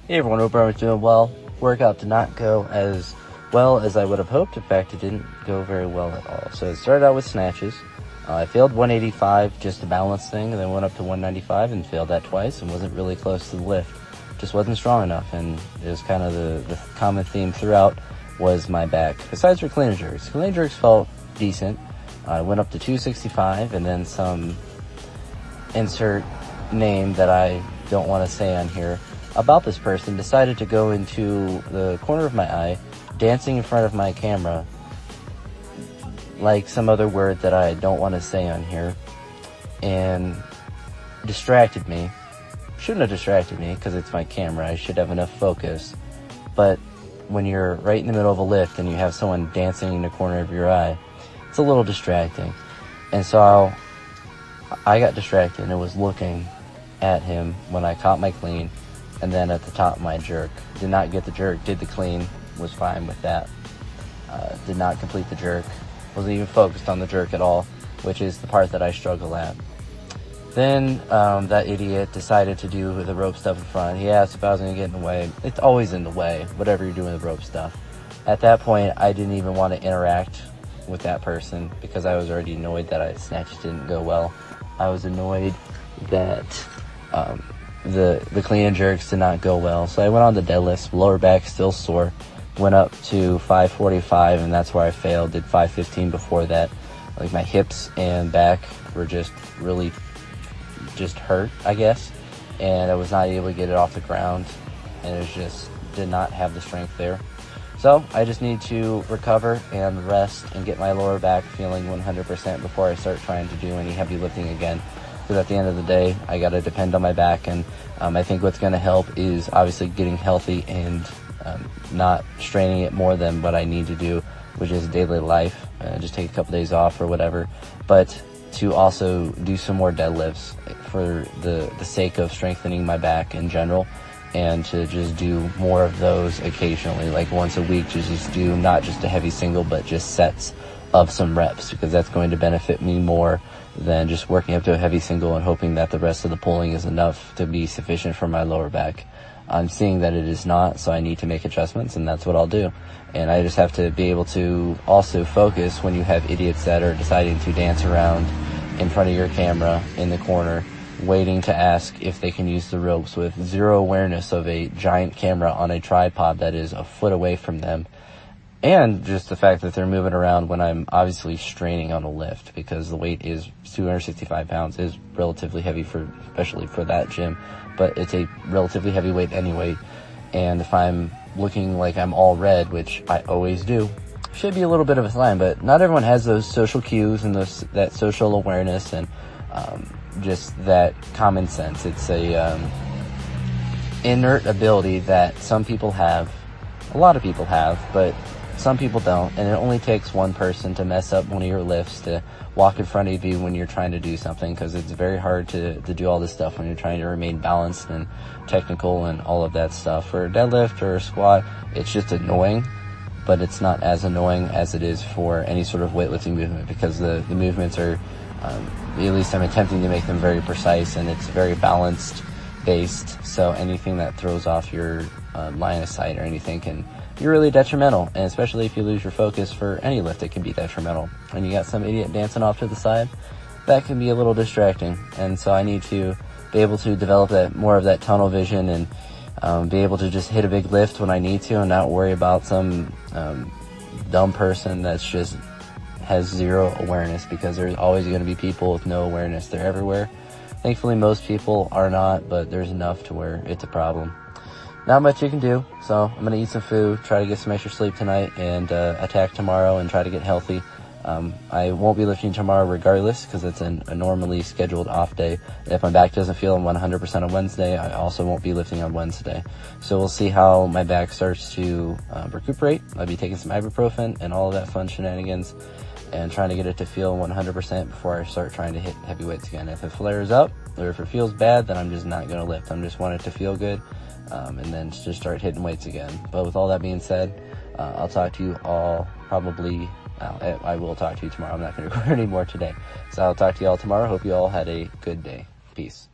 Hey everyone, hope everyone's doing well. Workout did not go as well as I would have hoped. In fact, it didn't go very well at all. So it started out with snatches. I failed 185 just to balance thing, and then went up to 195 and failed that twice and wasn't really close to the lift. Just wasn't strong enough, and it was kind of the common theme throughout was my back. Besides for clean and jerks. Clean and jerks felt decent. I went up to 265 and then some insert name that I don't want to say on here about this person decided to go into the corner of my eye, dancing in front of my camera like some other word that I don't want to say on here, and distracted me. Shouldn't have distracted me because it's my camera. I should have enough focus. But when you're right in the middle of a lift and you have someone dancing in the corner of your eye, it's a little distracting. And so I got distracted and was looking at him when I caught my clean, and then at the top of my jerk. Did not get the jerk, did the clean, was fine with that. Did not complete the jerk. Wasn't even focused on the jerk at all, which is the part that I struggle at. Then that idiot decided to do the rope stuff in front. He asked if I was going to get in the way. It's always in the way, whatever you're doing with rope stuff. At that point, I didn't even want to interact with that person because I was already annoyed that snatches didn't go well. I was annoyed that the clean and jerks did not go well. So I went on the deadlifts, lower back still sore. Went up to 545, and that's where I failed. Did 515 before that. Like, my hips and back were just really hurt, I guess. And I was not able to get it off the ground, and it was just did not have the strength there. So I just need to recover and rest and get my lower back feeling 100% before I start trying to do any heavy lifting again. Because at the end of the day, I got to depend on my back, and I think what's going to help is obviously getting healthy and not straining it more than what I need to do, which is daily life. Just take a couple days off or whatever. But to also do some more deadlifts for the sake of strengthening my back in general, and to just do more of those occasionally, like once a week, to just do not just a heavy single, but just sets of some reps, because that's going to benefit me more than just working up to a heavy single and hoping that the rest of the pulling is enough to be sufficient for my lower back. I'm seeing that it is not, so I need to make adjustments, and that's what I'll do. And I just have to be able to also focus when you have idiots that are deciding to dance around in front of your camera in the corner, waiting to ask if they can use the ropes with zero awareness of a giant camera on a tripod that is a foot away from them. And just the fact that they're moving around when I'm obviously straining on a lift, because the weight is 265 pounds, is relatively heavy especially for that gym, but it's a relatively heavy weight anyway. And if I'm looking like I'm all red, which I always do, should be a little bit of a sign, but not everyone has those social cues and that social awareness and just that common sense. It's a inert ability that some people have, a lot of people have, but some people don't, and it only takes one person to mess up one of your lifts to walk in front of you when you're trying to do something, because it's very hard to do all this stuff when you're trying to remain balanced and technical and all of that stuff. For a deadlift or a squat, it's just annoying, but it's not as annoying as it is for any sort of weightlifting movement, because the movements are, at least I'm attempting to make them very precise, and it's very balanced based, so anything that throws off your line of sight or anything can be really detrimental, and especially if you lose your focus for any lift, it can be detrimental. And you got some idiot dancing off to the side, that can be a little distracting. And so I need to be able to develop more of that tunnel vision, and be able to just hit a big lift when I need to, and not worry about some dumb person that's just has zero awareness, because there's always going to be people with no awareness. They're everywhere. Thankfully, most people are not, but there's enough to where it's a problem. Not much you can do, so I'm going to eat some food, try to get some extra sleep tonight, and attack tomorrow and try to get healthy. I won't be lifting tomorrow regardless, because it's a normally scheduled off day. If my back doesn't feel 100% on Wednesday, I also won't be lifting on Wednesday. So we'll see how my back starts to recuperate. I'll be taking some ibuprofen and all of that fun shenanigans, and trying to get it to feel 100% before I start trying to hit heavy weights again. If it flares up, or if it feels bad, then I'm just not going to lift. I'm just want it to feel good. And then just start hitting weights again. But with all that being said, I'll talk to you all probably, I will talk to you tomorrow. I'm not going to record any more today. So I'll talk to you all tomorrow. Hope you all had a good day. Peace.